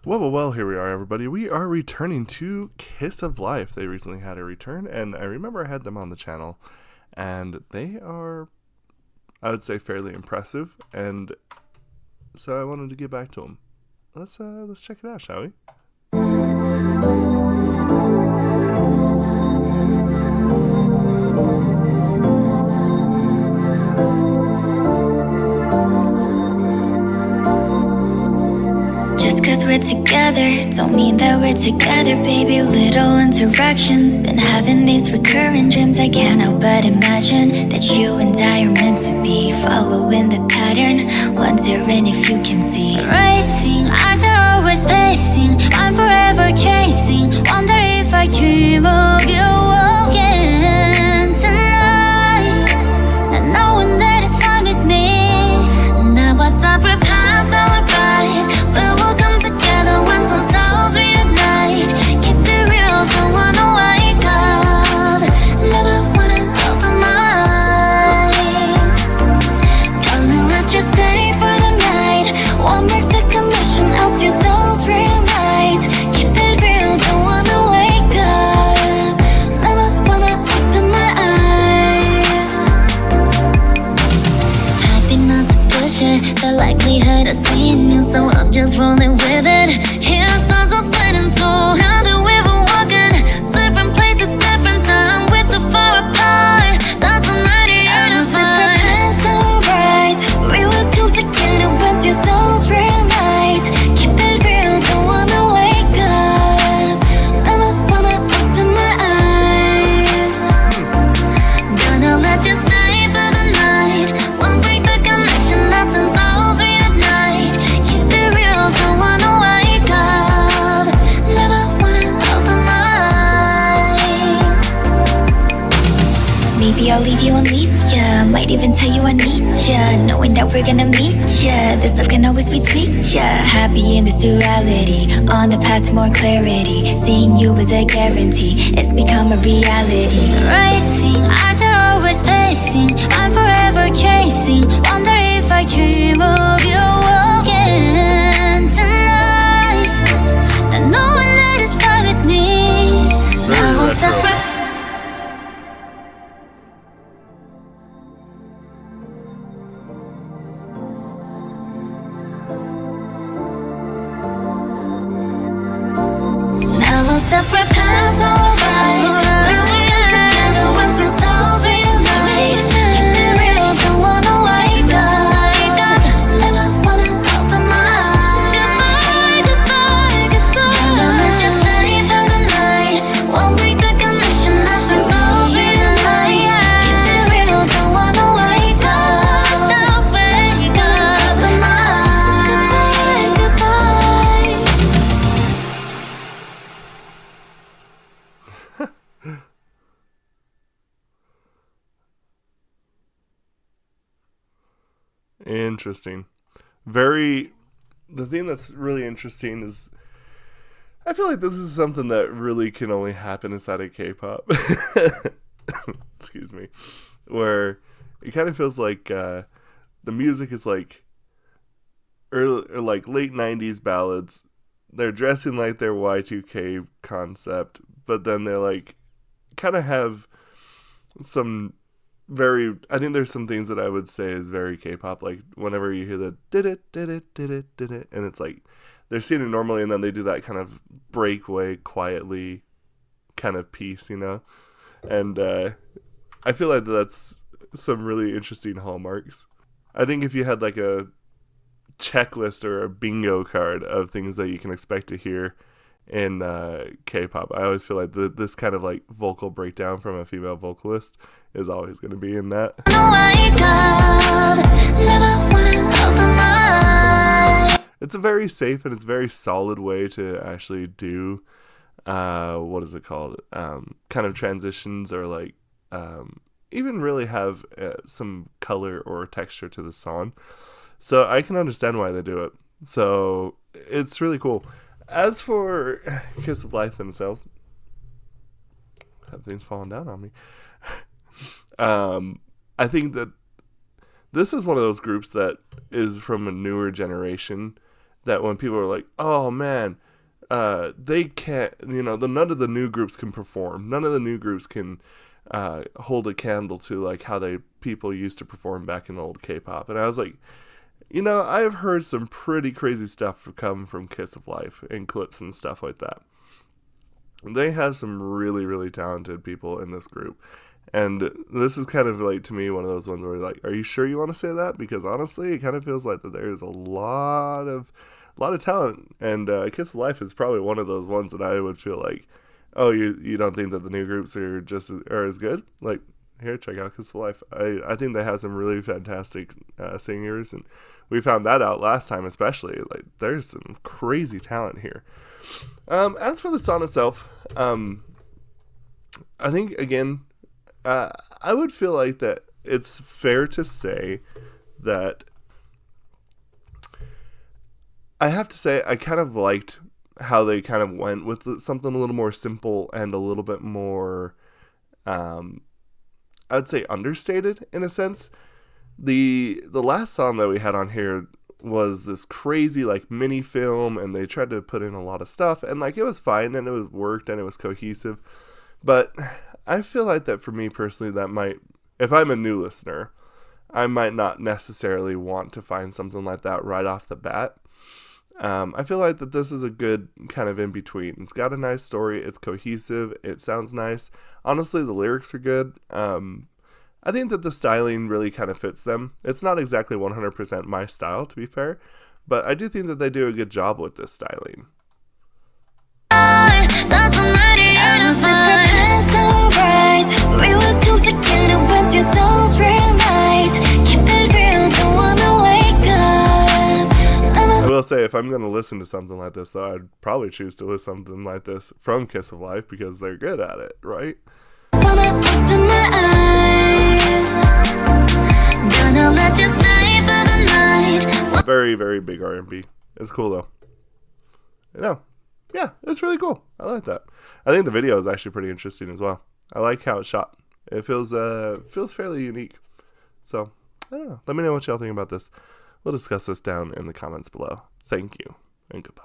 Well, here we are, everybody. We are returning to Kiss of Life. They recently had a return, and I remember I had them on the channel, and they are, I would say, fairly impressive, and so I wanted to get back to them. Let's check it out, shall we? Just cause we're together don't mean that we're together, baby. Little interactions, been having these recurring dreams. I can't help but imagine that you and I are meant to be, following the pattern, wondering if you can see. Racing, eyes are always pacing, I'm forever chasing, wonder if I dream of you again tonight, and knowing that it's fine with me. Now our separate paths are right, but we'll come together when some souls reunite. Keep it real, don't wanna wake up, never wanna open my eyes. Gonna let you stay for the night, won't break the connection, help two souls reunite. Keep it real, don't wanna wake up, never wanna open my eyes. Happy not to push it, the likelihood of seeing you, so I'm just rolling with it. Here stars are split in two, how do we even walk in different places, different time, we're so far apart, doesn't matter, you're the fine. So right, we will come together when two souls reunite. Keep it real, don't wanna wake up, never wanna open my eyes. Gonna let you stay for the night, won't break the connection, that's when souls reunite. Keep it real, don't wanna wake up, never wanna open my eyes. Maybe I'll leave you and leave ya, might even tell you I need ya, knowing that we're gonna meet ya. This love can always be sweet ya. Happy in this duality, on the path to more clarity. Seeing you is a guarantee, it's become a reality. Racing, eyes are always pacing, I'm forever chasing, wonder if I dream of you again tonight, and knowing that it's fine with me. Now we'll retro. separate. Now we'll separate paths, alright. When we come together, when two souls reunite. Keep it real, don't wanna wake up, never wanna open my eyes. Goodbye, goodbye. Gonna let you stay for the night, won't break the connection, not two souls reunite. Keep it real, don't wanna wake up, don't wake up, open my eyes. Goodbye. Interesting. The thing that's really interesting is I feel like this is something that really can only happen inside of K-pop. Excuse me. Where it kind of feels like the music is like early, or like late 90s ballads. They're dressing like their Y2K concept, but then they're like kind of have some I think there's some things that I would say is very K-pop, like whenever you hear the did it, and it's like they're singing normally, and then they do that kind of breakaway, quietly kind of piece, and I feel like that's some really interesting hallmarks. I think if you had like a checklist or a bingo card of things that you can expect to hear in K-pop, I always feel like this kind of like vocal breakdown from a female vocalist is always going to be in that. It's a very safe and it's a very solid way to actually do what is it called? Kind of transitions, or like even really have some color or texture to the song. So I can understand why they do it. So it's really cool. As for Kiss of Life themselves, have things fallen down on me. I think that this is one of those groups that is from a newer generation that when people are like, oh man, they can't, none of the new groups can perform. None of the new groups can hold a candle to like how people used to perform back in the old K-pop. And I was like, I've heard some pretty crazy stuff come from Kiss of Life and clips and stuff like that. They have some really, really talented people in this group. And this is kind of like, to me, one of those ones where like, are you sure you want to say that? Because honestly, it kind of feels like that there's a lot of talent. And Kiss of Life is probably one of those ones that I would feel like, oh, you don't think that the new groups are as good? Like, here, check out Kiss of Life. I think they have some really fantastic singers, and we found that out last time especially. Like, there's some crazy talent here. As for the song itself, I think, again, I would feel like that it's fair to say that I have to say I kind of liked how they kind of went with something a little more simple and a little bit more, I'd say, understated in a sense. The last song that we had on here was this crazy like mini film, and they tried to put in a lot of stuff, and like it was fine and it worked and it was cohesive. But I feel like that for me personally, that might, if I'm a new listener, I might not necessarily want to find something like that right off the bat. I feel like that this is a good kind of in between. It's got a nice story. It's cohesive. It sounds nice. Honestly, the lyrics are good. I think that the styling really kind of fits them. It's not exactly 100% my style, to be fair, but I do think that they do a good job with this styling. I will say, if I'm going to listen to something like this, though, I'd probably choose to listen to something like this from Kiss of Life because they're good at it, right? Very, very big R&B. It's cool, though. Yeah, it's really cool. I like that. I think the video is actually pretty interesting as well. I like how it's shot. It feels fairly unique. So, I don't know. Let me know what y'all think about this. We'll discuss this down in the comments below. Thank you, and goodbye.